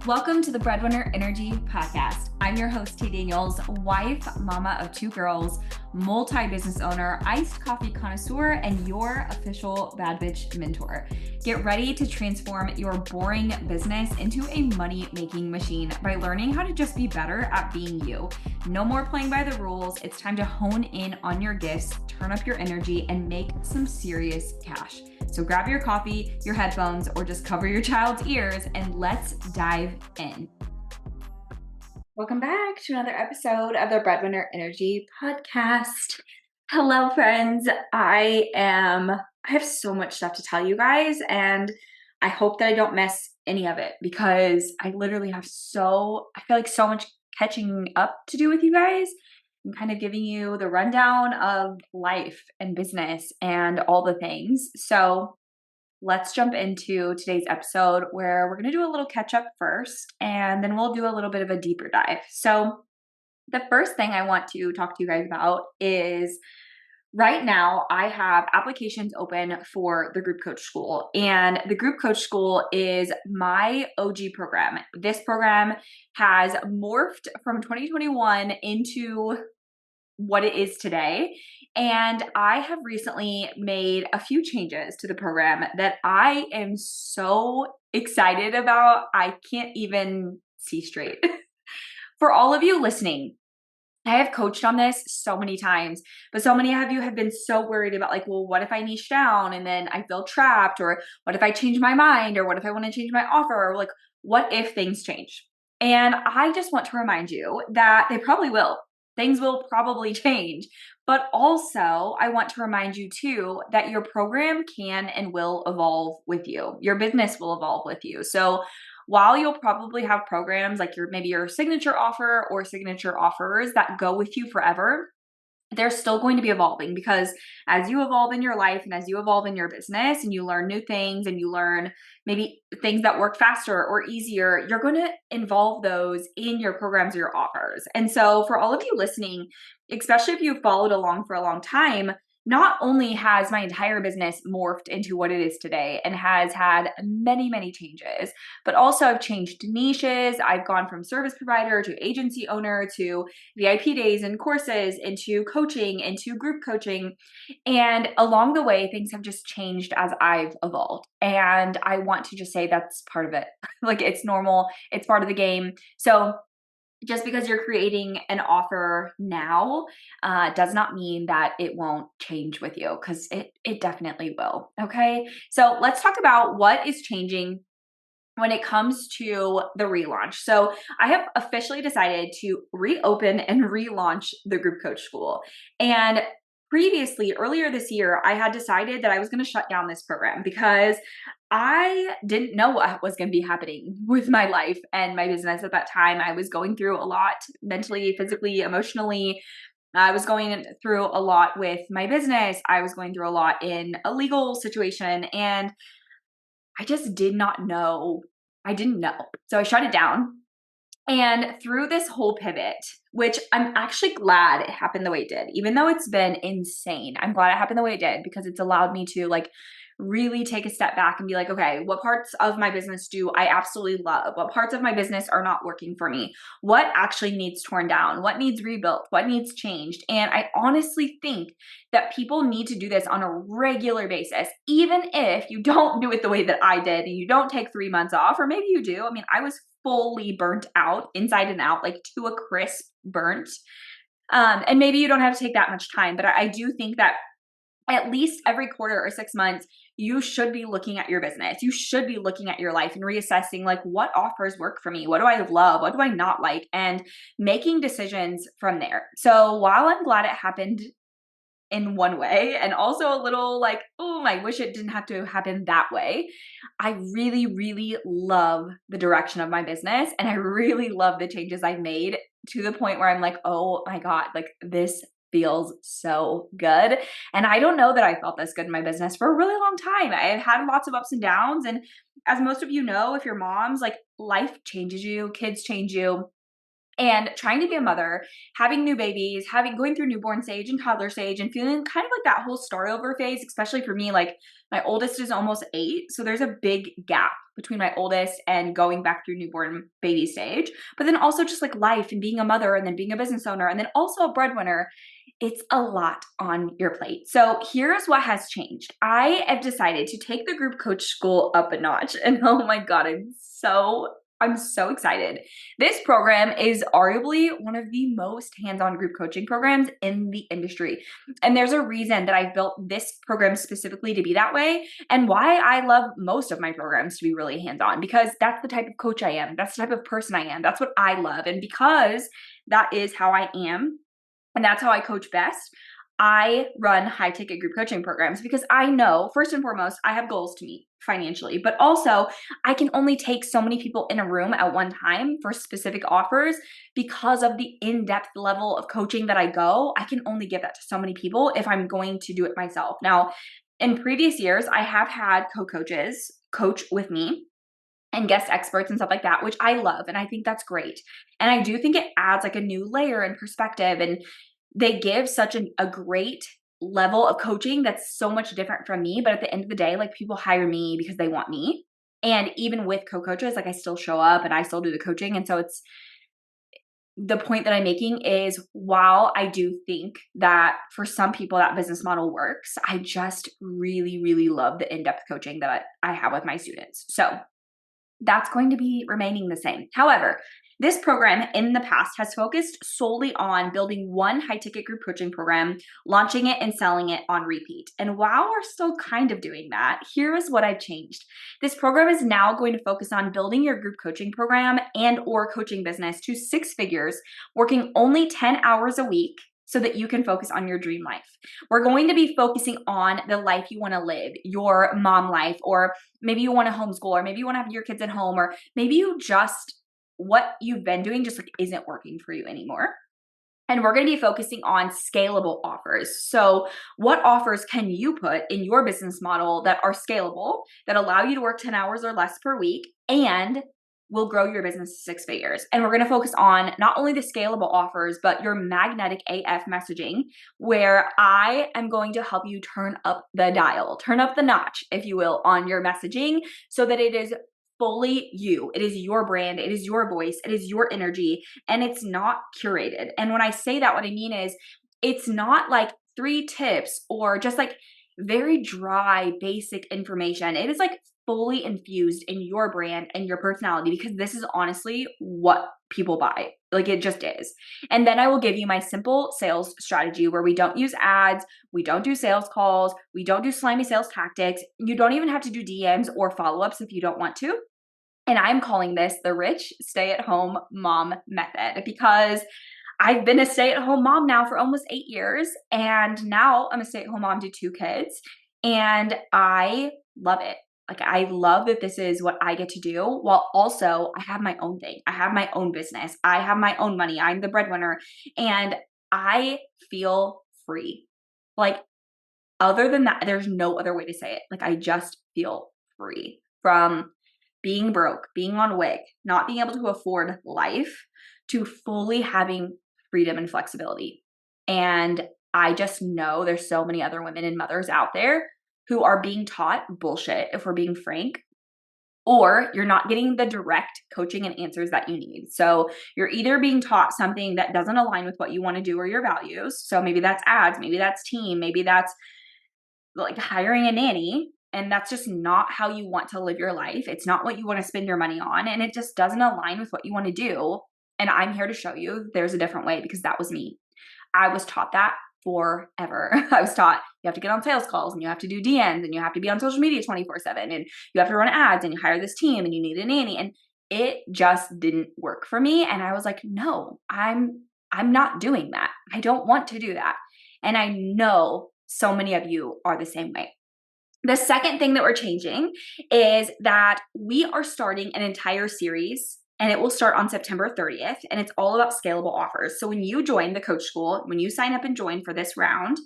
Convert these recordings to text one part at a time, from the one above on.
Welcome to the Breadwinner Energy Podcast. I'm your host, T. Daniels, wife, mama of two girls, multi-business owner, iced coffee connoisseur, and your official bad bitch mentor. Get ready to transform your boring business into a money-making machine by learning how to just be better at being you. No more playing by the rules. It's time to hone in on your gifts, turn up your energy, and make some serious cash. So grab your coffee, your headphones, or just cover your child's ears and let's dive in. Welcome back to another episode of the Breadwinner Energy Podcast. Hello, friends. I have so much stuff to tell you guys, and I hope that I don't miss any of it because I literally have I feel like so much catching up to do with you guys. I'm kind of giving you the rundown of life and business and all the things. So let's jump into today's episode where we're going to do a little catch up first, and then we'll do a little bit of a deeper dive. So the first thing I want to talk to you guys about is right now I have applications open for the group coach school, and the group coach school is my OG program. This program has morphed from 2021 into what it is today. And I have recently made a few changes to the program that I am so excited about. I can't even see straight. For all of you listening, I have coached on this so many times, but so many of you have been so worried about like, well, what if I niche down and then I feel trapped? Or what if I change my mind? Or what if I want to change my offer? Or like, what if things change? And I just want to remind you that they probably will. Things will probably change. But also, I want to remind you too that your program can and will evolve with you. Your business will evolve with you. So while you'll probably have programs like maybe your signature offer or signature offers that go with you forever, they're still going to be evolving because as you evolve in your life and as you evolve in your business and you learn new things and you learn maybe things that work faster or easier, you're going to involve those in your programs or your offers. And so for all of you listening, especially if you've followed along for a long time, not only has my entire business morphed into what it is today and has had many, many changes, but also I've changed niches. I've gone from service provider to agency owner to VIP days and courses into coaching, into group coaching. And along the way, things have just changed as I've evolved. And I want to just say that's part of it. Like it's normal. It's part of the game. So just because you're creating an offer now does not mean that it won't change with you, because it definitely will. Okay, so let's talk about what is changing when it comes to the relaunch. So I have officially decided to reopen and relaunch the group coach school. And previously, earlier this year, I had decided that I was going to shut down this program because I didn't know what was going to be happening with my life and my business at that time. I was going through a lot mentally, physically, emotionally. I was going through a lot with my business. I was going through a lot in a legal situation, and I just did not know. I didn't know. So I shut it down. And through this whole pivot, which I'm actually glad it happened the way it did, even though it's been insane, I'm glad it happened the way it did because it's allowed me to like really take a step back and be like, okay, what parts of my business do I absolutely love? What parts of my business are not working for me? What actually needs torn down? What needs rebuilt? What needs changed? And I honestly think that people need to do this on a regular basis, even if you don't do it the way that I did and you don't take 3 months off, or maybe you do. I mean, I was fully burnt out inside and out, like to a crisp burnt. And maybe you don't have to take that much time, but I do think that at least every quarter or 6 months, you should be looking at your business. You should be looking at your life and reassessing like what offers work for me? What do I love? What do I not like? And making decisions from there. So while I'm glad it happened in one way and also a little like, oh, I wish it didn't have to happen that way, I really, really love the direction of my business. And I really love the changes I've made to the point where I'm like, oh my God, like this feels so good. And I don't know that I felt this good in my business for a really long time. I've had lots of ups and downs. And as most of you know, if you're moms, like life changes you, kids change you. And trying to be a mother, having new babies, going through newborn stage and toddler stage and feeling kind of like that whole start over phase, especially for me, like my oldest is almost 8. So there's a big gap between my oldest and going back through newborn baby stage. But then also just like life and being a mother and then being a business owner and then also a breadwinner. It's a lot on your plate. So here's what has changed. I have decided to take the group coach school up a notch. And oh my God, I'm so excited. This program is arguably one of the most hands-on group coaching programs in the industry. And there's a reason that I built this program specifically to be that way and why I love most of my programs to be really hands-on, because that's the type of coach I am. That's the type of person I am. That's what I love. And because that is how I am, and that's how I coach best, I run high ticket group coaching programs because I know, first and foremost, I have goals to meet financially, but also I can only take so many people in a room at one time for specific offers because of the in-depth level of coaching that I go. I can only give that to so many people if I'm going to do it myself. Now, in previous years, I have had co-coaches coach with me and guest experts and stuff like that, which I love. And I think that's great. And I do think it adds like a new layer and perspective. And they give such a great level of coaching that's so much different from me. But at the end of the day, like people hire me because they want me. And even with co-coaches, like I still show up and I still do the coaching. And so it's the point that I'm making is while I do think that for some people that business model works, I just really, really love the in-depth coaching that I have with my students. So that's going to be remaining the same. However, this program in the past has focused solely on building one high ticket group coaching program, launching it and selling it on repeat. And while we're still kind of doing that, here is what I've changed. This program is now going to focus on building your group coaching program and or coaching business to 6 figures, working only 10 hours a week so that you can focus on your dream life. We're going to be focusing on the life you want to live, your mom life, or maybe you want to homeschool, or maybe you want to have your kids at home, or maybe you just, what you've been doing just like isn't working for you anymore. And we're going to be focusing on scalable offers. So what offers can you put in your business model that are scalable, that allow you to work 10 hours or less per week, and will grow your business to 6 figures? And we're going to focus on not only the scalable offers, but your magnetic AF messaging, where I am going to help you turn up the dial, turn up the notch, if you will, on your messaging so that it is fully you. It is your brand. It is your voice. It is your energy, and it's not curated. And when I say that, what I mean is it's not like 3 tips or just like very dry, basic information. It is like fully infused in your brand and your personality, because this is honestly what people buy. Like it just is. And then I will give you my simple sales strategy where we don't use ads, we don't do sales calls, we don't do slimy sales tactics. You don't even have to do DMs or follow-ups if you don't want to. And I'm calling this the rich stay-at-home mom method, because I've been a stay-at-home mom now for almost 8 years, and now I'm a stay-at-home mom to 2 kids, and I love it. Like I love that this is what I get to do, while also I have my own thing. I have my own business. I have my own money. I'm the breadwinner, and I feel free. Like other than that, there's no other way to say it. Like I just feel free from being broke, being on WIC, not being able to afford life, to fully having freedom and flexibility. And I just know there's so many other women and mothers out there who are being taught bullshit, if we're being frank, or you're not getting the direct coaching and answers that you need. So you're either being taught something that doesn't align with what you want to do or your values. So maybe that's ads, maybe that's team, maybe that's like hiring a nanny. And that's just not how you want to live your life. It's not what you want to spend your money on. And it just doesn't align with what you want to do. And I'm here to show you there's a different way, because that was me. I was taught that forever. I was taught you have to get on sales calls and you have to do DMs and you have to be on social media 24/7 and you have to run ads and you hire this team and you need a nanny. And it just didn't work for me. And I was like, no, I'm not doing that. I don't want to do that. And I know so many of you are the same way. The second thing that we're changing is that we are starting an entire series, and it will start on September 30th, and it's all about scalable offers. So when you join the coach school, when you sign up and join for this round,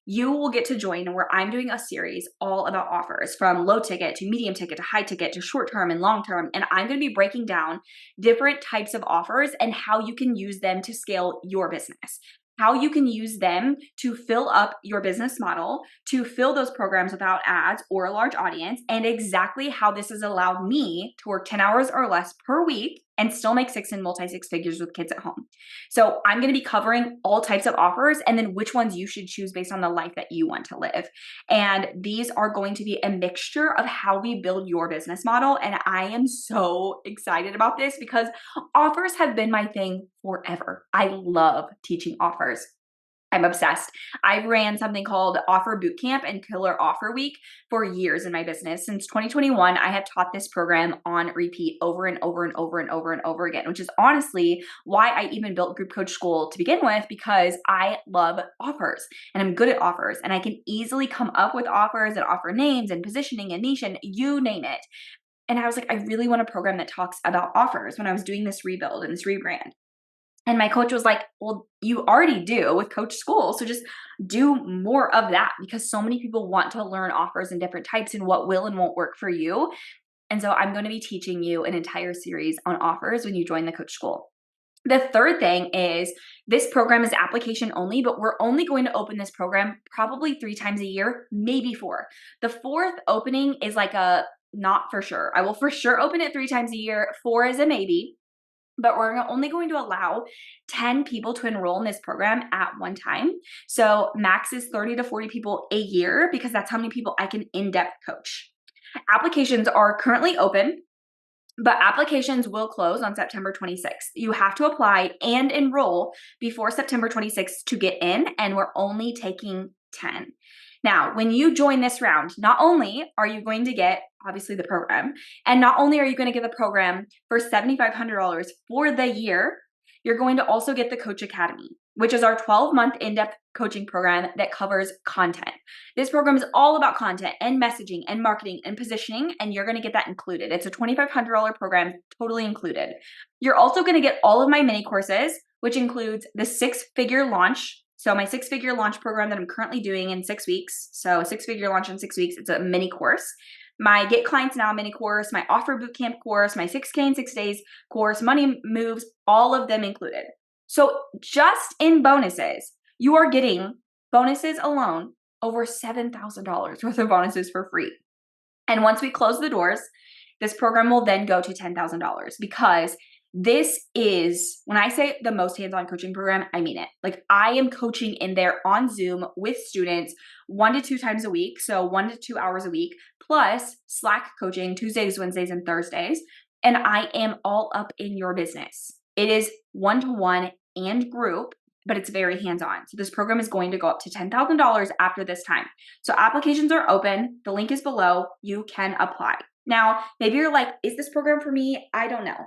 you will get to join where I'm doing a series all about offers, from low ticket to medium ticket to high ticket to short term and long term. And I'm going to be breaking down different types of offers and how you can use them to scale your business, how you can use them to fill up your business model, to fill those programs without ads or a large audience, and exactly how this has allowed me to work 10 hours or less per week and still make six and multi-six figures with kids at home. So I'm going to be covering all types of offers and then which ones you should choose based on the life that you want to live. And these are going to be a mixture of how we build your business model. And I am so excited about this because offers have been my thing forever. I love teaching offers. I'm obsessed. I ran something called Offer Bootcamp and Killer Offer Week for years in my business. Since 2021, I have taught this program on repeat over and over and over and over and over again, which is honestly why I even built Group Coach School to begin with, because I love offers and I'm good at offers and I can easily come up with offers and offer names and positioning and niche and you name it. And I was like, I really want a program that talks about offers when I was doing this rebuild and this rebrand. And my coach was like, well, you already do with Coach School. So just do more of that, because so many people want to learn offers and different types and what will and won't work for you. And so I'm going to be teaching you an entire series on offers when you join the Coach School. The third thing is this program is application only, but we're only going to open this program probably 3 times a year, maybe 4. The 4th opening is like a not for sure. I will for sure open it 3 times a year. 4 is a maybe. But we're only going to allow 10 people to enroll in this program at one time. So max is 30 to 40 people a year, because that's how many people I can in-depth coach. Applications are currently open, but applications will close on September 26th. You have to apply and enroll before September 26th to get in, and we're only taking 10. Now, when you join this round, not only are you going to get, obviously, the program, and not only are you going to get the program for $7,500 for the year, you're going to also get the Coach Academy, which is our 12-month in-depth coaching program that covers content. This program is all about content and messaging and marketing and positioning, and you're going to get that included. It's a $2,500 program, totally included. You're also going to get all of my mini courses, which includes the 6-figure launch. So my 6-figure launch program that I'm currently doing in 6 weeks. So 6-figure launch in 6 weeks. It's a mini course. My Get Clients Now mini course, my Offer Bootcamp course, my 6K in 6 days course, Money Moves, all of them included. So just in bonuses, you are getting bonuses alone over $7,000 worth of bonuses for free. And once we close the doors, this program will then go to $10,000, because this is, when I say the most hands-on coaching program, I mean it. Like, I am coaching in there on Zoom with students 1 to 2 times a week. So 1 to 2 hours a week, plus Slack coaching Tuesdays, Wednesdays, and Thursdays. And I am all up in your business. It is one-to-one and group, but it's very hands-on. So this program is going to go up to $10,000 after this time. So applications are open. The link is below. You can apply. Now, maybe you're like, is this program for me? I don't know.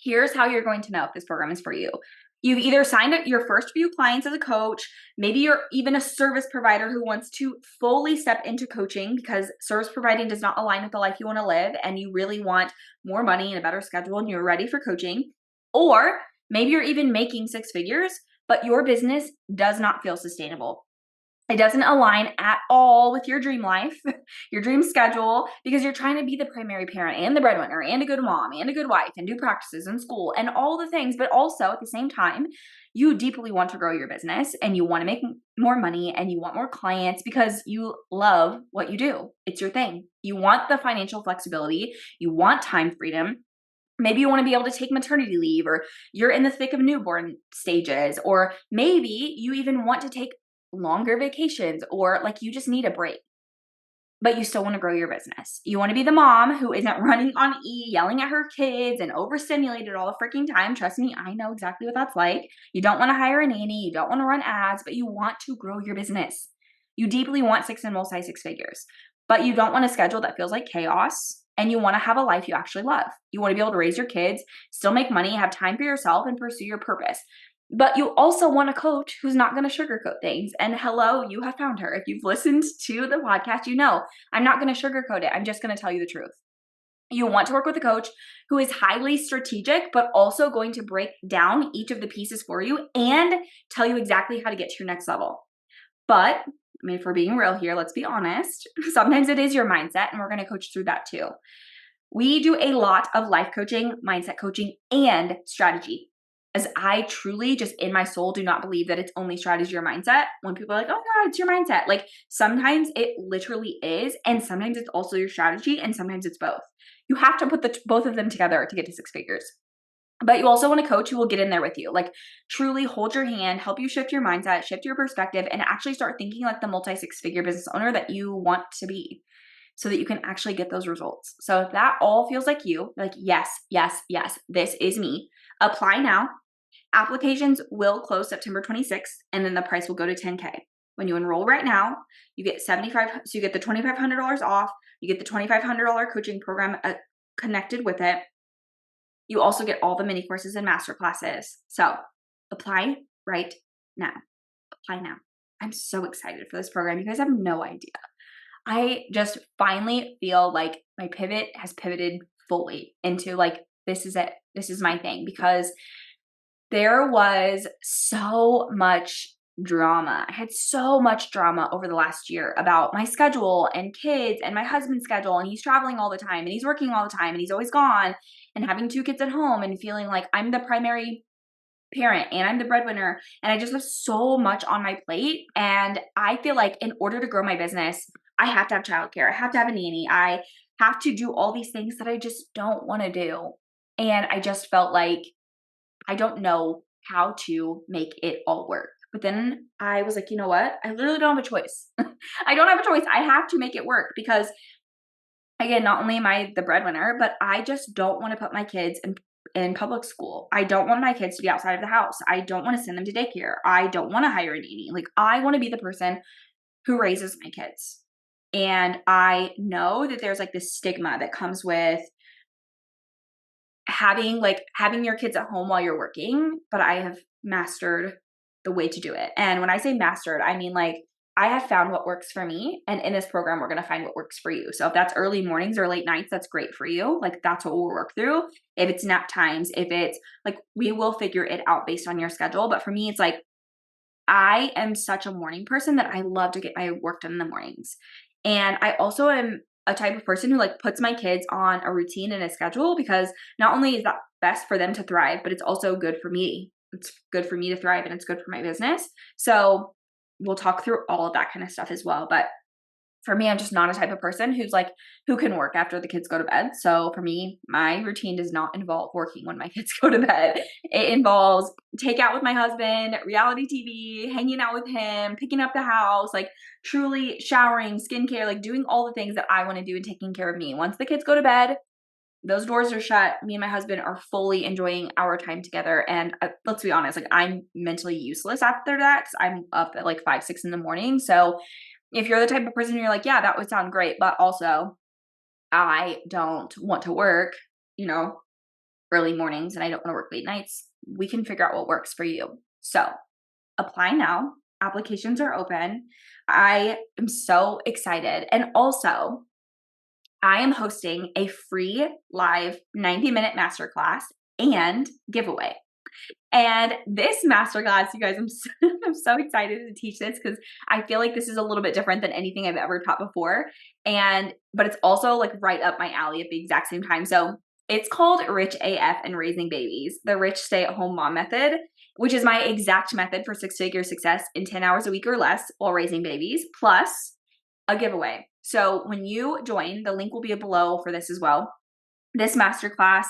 Here's how you're going to know if this program is for you. You've either signed up your first few clients as a coach. Maybe you're even a service provider who wants to fully step into coaching because service providing does not align with the life you want to live, and you really want more money and a better schedule, and you're ready for coaching. Or maybe you're even making 6 figures, but your business does not feel sustainable. It doesn't align at all with your dream life, your dream schedule, because you're trying to be the primary parent and the breadwinner and a good mom and a good wife and do practices and school and all the things. But also at the same time, you deeply want to grow your business and you want to make more money and you want more clients because you love what you do. It's your thing. You want the financial flexibility. You want time freedom. Maybe you want to be able to take maternity leave, or you're in the thick of newborn stages, or maybe you even want to take longer vacations, or like you just need a break, but you still want to grow your business. You want to be the mom who isn't running on E, yelling at her kids and overstimulated all the freaking time. Trust me, I know exactly what that's like. You don't want to hire a nanny. You don't want to run ads, but you want to grow your business. You deeply want 6 and multi-6 figures, but you don't want a schedule that feels like chaos. And you want to have a life you actually love. You want to be able to raise your kids, still make money, have time for yourself, and pursue your purpose. But you also want a coach who's not going to sugarcoat things. And hello, you have found her. If you've listened to the podcast, you know I'm not going to sugarcoat it. I'm just going to tell you the truth. You want to work with a coach who is highly strategic, but also going to break down each of the pieces for you and tell you exactly how to get to your next level. But I mean, if we're being real here, let's be honest. Sometimes it is your mindset, and we're going to coach through that too. We do a lot of life coaching, mindset coaching, and strategy. As I truly just in my soul do not believe that it's only strategy or mindset. When people are like, oh God, it's your mindset. Like sometimes it literally is. And sometimes it's also your strategy. And sometimes it's both. You have to put both of them together to get to six figures. But you also want a coach who will get in there with you, like truly hold your hand, help you shift your mindset, shift your perspective, and actually start thinking like the multi-six-figure business owner that you want to be so that you can actually get those results. So if that all feels like you, like, yes, yes, yes, this is me, apply now. Applications will close September 26th, and then the price will go to $10K. When you enroll right now, you get so you get the $2,500 off, you get the $2,500 coaching program connected with it. You also get all the mini courses and master classes. So apply right now. Apply now. I'm so excited for this program. You guys have no idea. I just finally feel like my pivot has pivoted fully into like, this is it. This is my thing, because there was so much drama. I had so much drama over the last year about my schedule and kids and my husband's schedule. And he's traveling all the time and he's working all the time and he's always gone, and having two kids at home and feeling like I'm the primary parent and I'm the breadwinner. And I just have so much on my plate. And I feel like in order to grow my business, I have to have childcare. I have to have a nanny. I have to do all these things that I just don't want to do. And I just felt like I don't know how to make it all work. But then I was like, you know what? I literally don't have a choice. I don't have a choice. I have to make it work because, again, not only am I the breadwinner, but I just don't want to put my kids in public school. I don't want my kids to be outside of the house. I don't want to send them to daycare. I don't want to hire a nanny. Like, I want to be the person who raises my kids. And I know that there's like this stigma that comes with having your kids at home while you're working, but I have mastered the way to do it. And when I say mastered, I mean like I have found what works for me, and in this program we're going to find what works for you. So if that's early mornings or late nights, that's great for you. Like that's what we'll work through. If it's nap times, if it's like, we will figure it out based on your schedule. But for me, it's like I am such a morning person that I love to get my work done in the mornings. And I also am a type of person who like puts my kids on a routine and a schedule, because not only is that best for them to thrive, but it's also good for me. It's good for me to thrive, and it's good for my business. So we'll talk through all of that kind of stuff as well. But for me, I'm just not a type of person who can work after the kids go to bed. So for me, my routine does not involve working when my kids go to bed. It involves takeout with my husband, reality TV, hanging out with him, picking up the house, like truly showering, skincare, like doing all the things that I want to do and taking care of me. Once the kids go to bed, those doors are shut. Me and my husband are fully enjoying our time together. And let's be honest, like I'm mentally useless after that because I'm up at like 5, 6 in the morning. So if you're the type of person who you're like, yeah, that would sound great, but also I don't want to work, early mornings, and I don't want to work late nights, we can figure out what works for you. So apply now. Applications are open. I am so excited. And also, I am hosting a free live 90-minute masterclass and giveaway. And this masterclass, you guys, I'm so excited to teach this because I feel like this is a little bit different than anything I've ever taught before. But it's also like right up my alley at the exact same time. So it's called Rich AF and Raising Babies, the Rich Stay-at-Home Mom Method, which is my exact method for six-figure success in 10 hours a week or less while raising babies, plus a giveaway. So when you join, the link will be below for this as well. This masterclass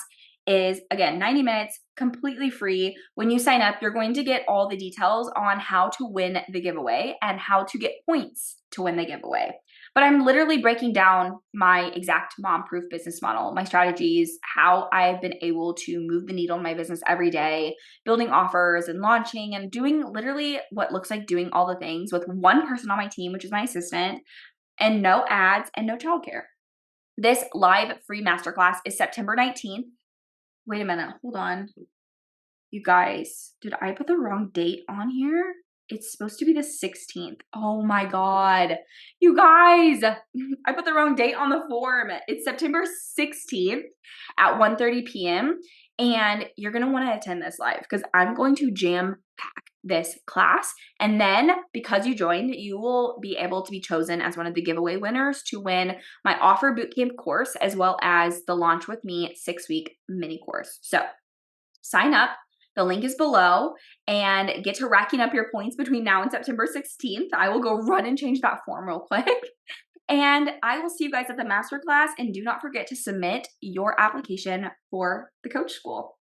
is, again, 90 minutes, completely free. When you sign up, you're going to get all the details on how to win the giveaway and how to get points to win the giveaway. But I'm literally breaking down my exact mom-proof business model, my strategies, how I've been able to move the needle in my business every day, building offers and launching and doing literally what looks like doing all the things with one person on my team, which is my assistant, and no ads and no childcare. This live free masterclass is September 19th. Wait a minute, hold on. You guys, did I put the wrong date on here? It's supposed to be the 16th. Oh my God. You guys, I put the wrong date on the form. It's September 16th at 1:30 p.m. And you're going to want to attend this live because I'm going to jam pack this class. And then because you joined, you will be able to be chosen as one of the giveaway winners to win my offer bootcamp course, as well as the Launch With Me 6-week mini course. So sign up. The link is below and get to racking up your points between now and September 16th. I will go run and change that form real quick. And I will see you guys at the masterclass. And do not forget to submit your application for the coach school.